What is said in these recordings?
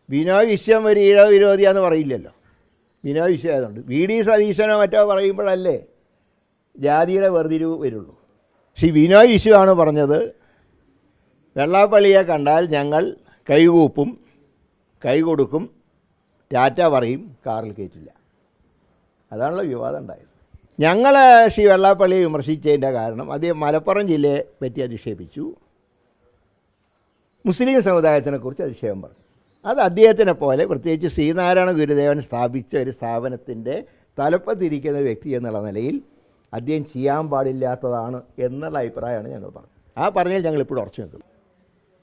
ബിനോയ് വിശ്വം ഒരു ഈഴവ വിരോധിയാന്ന് പറയില്ലല്ലോ. ബിനോയ് വിശ്വം ആയതുകൊണ്ട് വി ഡി സതീശനോ മറ്റോ പറയുമ്പോഴല്ലേ ജാതിയുടെ വേർതിരിവ് വരുള്ളൂ. ശ്രീ ബിനോയ് വിശ്വമാണ് പറഞ്ഞത്, വെള്ളാപ്പള്ളിയെ കണ്ടാൽ ഞങ്ങൾ കൈകൂപ്പും, കൈ കൊടുക്കും, ടാറ്റ പറയും, കാറിൽ കയറ്റില്ല. അതാണല്ലോ വിവാദം ഉണ്ടായത്. ഞങ്ങൾ ശ്രീ വെള്ളാപ്പള്ളിയെ വിമർശിച്ചതിൻ്റെ കാരണം അദ്ദേഹം മലപ്പുറം ജില്ലയെ പറ്റി അധിക്ഷേപിച്ചു, മുസ്ലിം സമുദായത്തിനെക്കുറിച്ച് അധിക്ഷേപം പറഞ്ഞു. അത് അദ്ദേഹത്തിനെ പോലെ പ്രത്യേകിച്ച് ശ്രീനാരായണ ഗുരുദേവൻ സ്ഥാപിച്ച ഒരു സ്ഥാപനത്തിൻ്റെ തലപ്പത്തിരിക്കുന്ന വ്യക്തി എന്നുള്ള നിലയിൽ അദ്ദേഹം ചെയ്യാൻ പാടില്ലാത്തതാണ് എന്നുള്ള അഭിപ്രായമാണ് ഞങ്ങൾ പറഞ്ഞത്. ആ പറഞ്ഞാൽ ഞങ്ങളിപ്പോൾ ഉറച്ചു നിൽക്കുന്നു.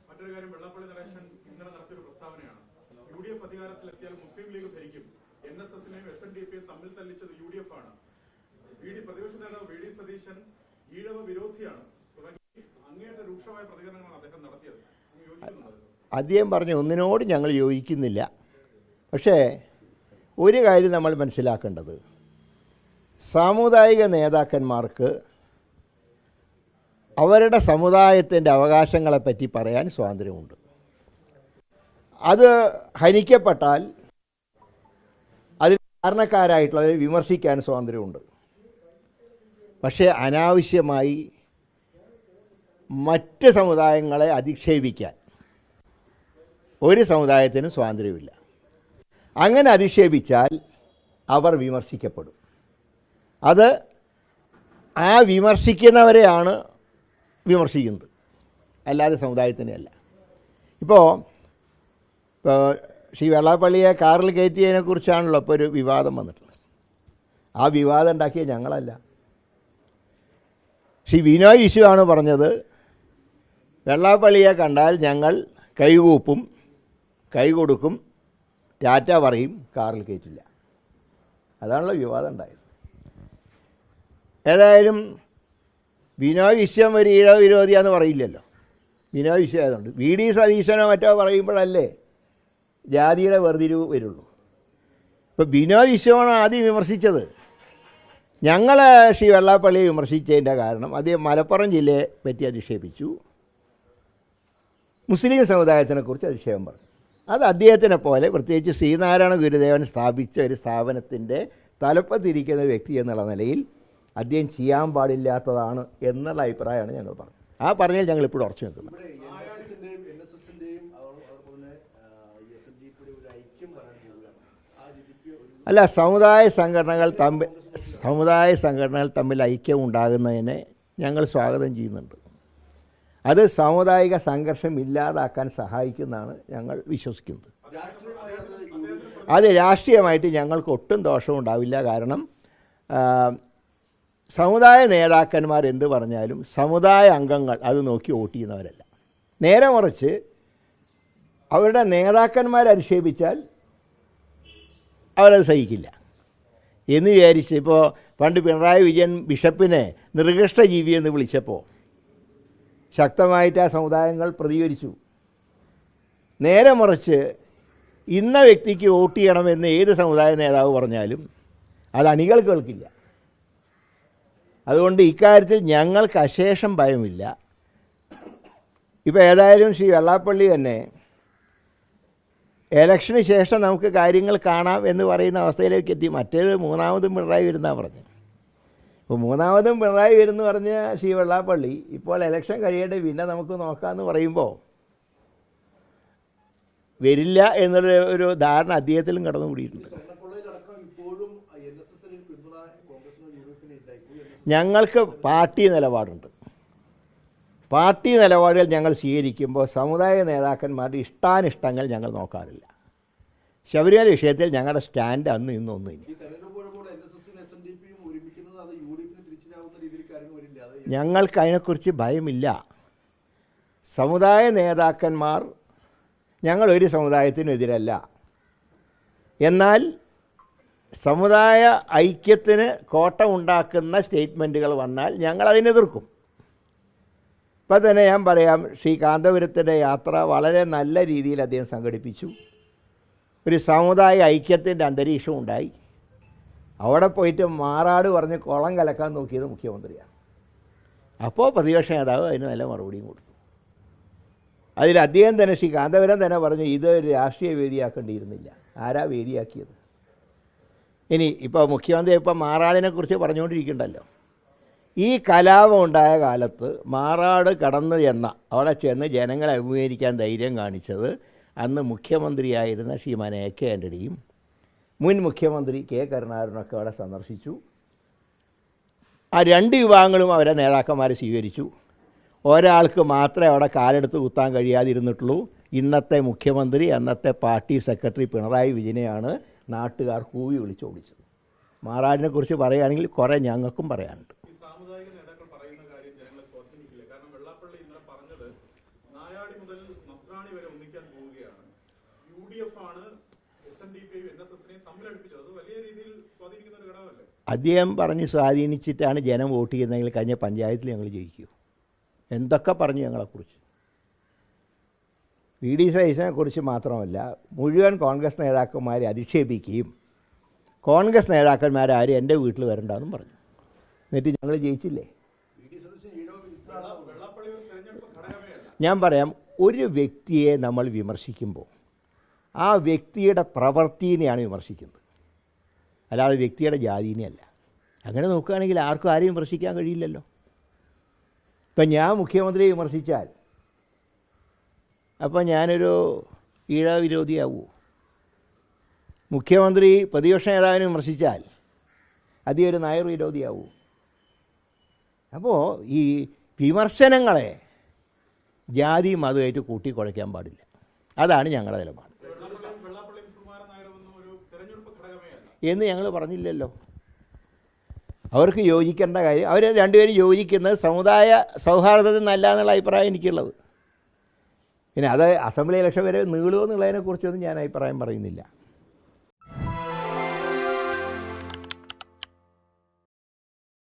മറ്റൊരു കാര്യം, വെള്ളാപ്പള്ളി നടേശൻ ഇന്നലെ നടത്തിയൊരു പ്രസ്താവനയാണ്, UDF അധികാരത്തിലെത്തിയാൽ മുസ്ലിം ലീഗ് ഭരിക്കും, NSSനെയും SNDPയും തമ്മിൽ തല്ലിച്ചത് UDF ആണ്, പ്രതിപക്ഷ നേതാവ് വി ഡി സതീശൻ ഈഴവ വിരോധിയാണ് തുടങ്ങി അങ്ങേയറ്റ രൂക്ഷമായ പ്രതികരണങ്ങളാണ് അദ്ദേഹം നടത്തിയത്. അദ്ദേഹം പറഞ്ഞ ഒന്നിനോട് ഞങ്ങൾ യോജിക്കുന്നില്ല. പക്ഷേ ഒരു കാര്യം നമ്മൾ മനസ്സിലാക്കേണ്ടത്, സാമുദായിക നേതാക്കന്മാർക്ക് അവരുടെ സമുദായത്തിൻ്റെ അവകാശങ്ങളെപ്പറ്റി പറയാൻ സ്വാതന്ത്ര്യമുണ്ട്. അത് ഹനിക്കപ്പെട്ടാൽ അതിന് കാരണക്കാരായിട്ടുള്ളവരെ വിമർശിക്കാൻ സ്വാതന്ത്ര്യമുണ്ട്. പക്ഷേ അനാവശ്യമായി മറ്റ് സമുദായങ്ങളെ അധിക്ഷേപിക്കാൻ ഒരു സമുദായത്തിനും സ്വാതന്ത്ര്യമില്ല. അങ്ങനെ അധിക്ഷേപിച്ചാൽ അവർ വിമർശിക്കപ്പെടും. അത് ആ വിമർശിക്കുന്നവരെയാണ് വിമർശിക്കുന്നത്, അല്ലാതെ സമുദായത്തിനെയല്ല. ഇപ്പോൾ ശ്രീ വെള്ളാപ്പള്ളിയെ കാറിൽ കയറ്റിയതിനെക്കുറിച്ചാണല്ലോ ഇപ്പോൾ ഒരു വിവാദം വന്നിട്ടുള്ളത്. ആ വിവാദം ഉണ്ടാക്കിയ ഞങ്ങളല്ല. ശ്രീ ബിനോയ് വിശ്വമാണ് പറഞ്ഞത്, വെള്ളാപ്പള്ളിയെ കണ്ടാൽ ഞങ്ങൾ കൈകൂപ്പും, കൈ കൊടുക്കും, ടാറ്റ പറയും, കാറിൽ കയറ്റില്ല. അതാണല്ലോ വിവാദം ഉണ്ടായത്. ഏതായാലും ബിനോയ് വിശ്വം ഒരു ഈഴവ വിരോധിയാന്ന് പറയില്ലല്ലോ. ബിനോയ് വിശ്വം ആയതുകൊണ്ട് വി ഡി സതീശനോ മറ്റോ പറയുമ്പോഴല്ലേ ജാതിയുടെ വേർതിരിവ് വരുള്ളൂ. ഇപ്പോൾ ബിനോയ് വിശ്വമാണ് ആദ്യം വിമർശിച്ചത്. ഞങ്ങൾ ശ്രീ വെള്ളാപ്പള്ളിയെ വിമർശിച്ചതിൻ്റെ കാരണം അദ്ദേഹം മലപ്പുറം ജില്ലയെ പറ്റി അധിക്ഷേപിച്ചു, മുസ്ലിം സമുദായത്തിനെക്കുറിച്ച് അധിക്ഷേപം പറഞ്ഞു. അത് അദ്ദേഹത്തിനെ പോലെ പ്രത്യേകിച്ച് ശ്രീനാരായണ ഗുരുദേവൻ സ്ഥാപിച്ച ഒരു സ്ഥാപനത്തിൻ്റെ തലപ്പത്തിരിക്കുന്ന വ്യക്തി എന്നുള്ള നിലയിൽ അദ്ദേഹം ചെയ്യാൻ പാടില്ലാത്തതാണ് എന്നുള്ള അഭിപ്രായമാണ് ഞങ്ങൾ പറഞ്ഞത്. ആ പറഞ്ഞാൽ ഞങ്ങളിപ്പോൾ ഉറച്ചു നിൽക്കുന്നത്. അല്ല, സമുദായ സംഘടനകൾ തമ്മിൽ ഐക്യം ഉണ്ടാകുന്നതിനെ ഞങ്ങൾ സ്വാഗതം ചെയ്യുന്നുണ്ട്. അത് സാമുദായിക സംഘർഷം ഇല്ലാതാക്കാൻ സഹായിക്കുന്നതാണ് ഞങ്ങൾ വിശ്വസിക്കുന്നത്. അത് രാഷ്ട്രീയമായിട്ട് ഞങ്ങൾക്ക് ഒട്ടും ദോഷവും ഉണ്ടാവില്ല. കാരണം സമുദായ നേതാക്കന്മാർ എന്ത് പറഞ്ഞാലും സമുദായ അംഗങ്ങൾ അത് നോക്കി വോട്ട് ചെയ്യുന്നവരല്ല. നേരെ മറിച്ച് അവരുടെ നേതാക്കന്മാരെ അധിക്ഷേപിച്ചാൽ അവരത് സഹിക്കില്ല എന്ന് വിചാരിച്ച്, ഇപ്പോൾ പണ്ട് പിണറായി വിജയൻ ബിഷപ്പിനെ നിർകൃഷ്ട ജീവിയെന്ന് വിളിച്ചപ്പോൾ ശക്തമായിട്ട് ആ സമുദായങ്ങൾ പ്രതികരിച്ചു. നേരെ മറിച്ച് ഇന്ന വ്യക്തിക്ക് വോട്ട് ചെയ്യണമെന്ന് ഏത് സമുദായ നേതാവ് പറഞ്ഞാലും അത് അണികൾ കേൾക്കില്ല. അതുകൊണ്ട് ഇക്കാര്യത്തിൽ ഞങ്ങൾക്ക് അശേഷം ഭയമില്ല. ഇപ്പോൾ ഏതായാലും ശ്രീ വെള്ളാപ്പള്ളി തന്നെ ഇലക്ഷന് ശേഷം നമുക്ക് കാര്യങ്ങൾ കാണാം എന്ന് പറയുന്ന അവസ്ഥയിലേക്ക് എത്തി. മറ്റേത് മൂന്നാമതും പിണറായി വരുന്നതാണ് പറഞ്ഞത്. ഇപ്പോൾ മൂന്നാമതും പിണറായി വരുന്നു പറഞ്ഞ ശ്രീ വെള്ളാപ്പള്ളി ഇപ്പോൾ ഇലക്ഷൻ കഴിയട്ടെ പിന്നെ നമുക്ക് നോക്കാമെന്ന് പറയുമ്പോൾ വരില്ല എന്നൊരു ധാരണ അദ്ദേഹത്തിലും കടന്നു കൂടിയിട്ടുണ്ട്. ഞങ്ങൾക്ക് പാർട്ടി നിലപാടുണ്ട്. പാർട്ടി നിലപാടുകൾ ഞങ്ങൾ സ്വീകരിക്കുമ്പോൾ സമുദായ നേതാക്കന്മാരുടെ ഇഷ്ടാനിഷ്ടങ്ങൾ ഞങ്ങൾ നോക്കാറില്ല. ശബരിമല വിഷയത്തിൽ ഞങ്ങളുടെ സ്റ്റാൻഡ് അന്ന് ഇന്നൊന്നും ഇല്ല. ഞങ്ങൾക്ക് അതിനെക്കുറിച്ച് ഭയമില്ല. സമുദായ നേതാക്കന്മാർ ഞങ്ങളൊരു സമുദായത്തിനെതിരല്ല. എന്നാൽ സമുദായ ഐക്യത്തിന് കോട്ടമുണ്ടാക്കുന്ന സ്റ്റേറ്റ്മെൻറ്റുകൾ വന്നാൽ ഞങ്ങൾ അതിനെതിർക്കും. ഇപ്പം തന്നെ ഞാൻ പറയാം, ശ്രീ കാന്തപുരത്തിൻ്റെ യാത്ര വളരെ നല്ല രീതിയിൽ അദ്ദേഹം സംഘടിപ്പിച്ചു. ഒരു സമുദായ ഐക്യത്തിൻ്റെ അന്തരീക്ഷം ഉണ്ടായി. അവിടെ പോയിട്ട് മാറാട് പറഞ്ഞ് കുളം കലക്കാൻ നോക്കിയത് മുഖ്യമന്ത്രിയാണ്. അപ്പോൾ പ്രതിപക്ഷ നേതാവ് അതിന് നല്ല മറുപടിയും കൊടുത്തു. അതിൽ അദ്ദേഹം തന്നെ ശ്രീ കാന്തപുരം തന്നെ പറഞ്ഞു ഇത് ഒരു രാഷ്ട്രീയ വേദിയാക്കേണ്ടിയിരുന്നില്ല. ആരാ വേദിയാക്കിയത്? ഇനി ഇപ്പോൾ മുഖ്യമന്ത്രി ഇപ്പോൾ മാറാടിനെക്കുറിച്ച് പറഞ്ഞുകൊണ്ടിരിക്കണ്ടല്ലോ. ഈ കലാപം ഉണ്ടായ കാലത്ത് മാറാട് കടന്ന് അവിടെ ചെന്ന് ജനങ്ങളെ അഭിമുഖീകരിക്കാൻ ധൈര്യം കാണിച്ചത് അന്ന് മുഖ്യമന്ത്രിയായിരുന്ന ശ്രീമാൻ AK ആൻ്റണിയും മുൻ മുഖ്യമന്ത്രി K കരുണാകരനൊക്കെ അവിടെ സന്ദർശിച്ചു. ആ രണ്ട് വിഭാഗങ്ങളും അവരെ നേതാക്കന്മാരെ സ്വീകരിച്ചു. ഒരാൾക്ക് മാത്രമേ അവിടെ കാലെടുത്ത് കുത്താൻ കഴിയാതിരുന്നിട്ടുള്ളൂ. ഇന്നത്തെ മുഖ്യമന്ത്രി അന്നത്തെ പാർട്ടി സെക്രട്ടറി പിണറായി വിജയനെയാണ് നാട്ടുകാർ കൂവി വിളിച്ചോടിച്ചത്. മാറാടിനെക്കുറിച്ച് പറയുകയാണെങ്കിൽ കുറേ ഞങ്ങൾക്കും പറയാനുണ്ട്. സാമുദായിക നേതാക്കൾ പറയുന്ന കാര്യം ജനങ്ങളെ സ്വാധീനിക്കില്ല. കാരണം വെള്ളാപ്പള്ളി ഇന്നലെ പറഞ്ഞത് നായാടി മുതൽ നസ്രാണി വരെ ഒന്നിക്കാൻ പോവുകയാണ്. UDF ആണ് SNDPയും NSSനെയും തമ്മിലടുപ്പിച്ചത്. അത് വലിയ രീതിയിൽ സ്വാധീനിക്കുന്ന ഒരു ഘടകമല്ലേ? അദ്ദേഹം പറഞ്ഞ് സ്വാധീനിച്ചിട്ടാണ് ജനം വോട്ട് ചെയ്യുന്നതെങ്കിൽ കഴിഞ്ഞ പഞ്ചായത്തിൽ ഞങ്ങൾ ജയിക്കൂ. എന്തൊക്കെ പറഞ്ഞു ഞങ്ങളെക്കുറിച്ച്. VD സതീശനെക്കുറിച്ച് മാത്രമല്ല മുഴുവൻ കോൺഗ്രസ് നേതാക്കന്മാരെ അധിക്ഷേപിക്കുകയും കോൺഗ്രസ് നേതാക്കന്മാരാരും എൻ്റെ വീട്ടിൽ വരണ്ടെന്നും പറഞ്ഞു. എന്നിട്ട് ഞങ്ങൾ ജയിച്ചില്ലേ? ഞാൻ പറയാം, ഒരു വ്യക്തിയെ നമ്മൾ വിമർശിക്കുമ്പോൾ ആ വ്യക്തിയുടെ പ്രവൃത്തിനെയാണ് വിമർശിക്കുന്നത്, അല്ലാതെ വ്യക്തിയുടെ ജാതിനെയല്ല. അങ്ങനെ നോക്കുകയാണെങ്കിൽ ആർക്കും ആരെയും വിമർശിക്കാൻ കഴിയില്ലല്ലോ. ഇപ്പം ഞാൻ മുഖ്യമന്ത്രിയെ വിമർശിച്ചാൽ അപ്പോൾ ഞാനൊരു ഈഴ വിരോധിയാവൂ. മുഖ്യമന്ത്രി പ്രതിപക്ഷ നേതാവിനെ വിമർശിച്ചാൽ അദ്ദേഹം ഒരു നായർ വിരോധിയാവൂ. അപ്പോൾ ഈ വിമർശനങ്ങളെ ജാതി മതമായിട്ട് കൂട്ടിക്കുഴയ്ക്കാൻ പാടില്ല. അതാണ് ഞങ്ങളുടെ നിലപാട്. എന്ന് ഞങ്ങൾ പറഞ്ഞില്ലല്ലോ. അവർക്ക് യോജിക്കേണ്ട കാര്യം, അവർ രണ്ടുപേരും യോജിക്കുന്നത് സമുദായ സൗഹാർദ്ദത്തിൽ നല്ല എന്നുള്ള അഭിപ്രായം എനിക്കുള്ളത്. പിന്നെ അത് അസംബ്ലി ഇലക്ഷൻ വരെ നീളുമോ എന്നുള്ളതിനെക്കുറിച്ചൊന്നും ഞാൻ അഭിപ്രായം പറയുന്നില്ല.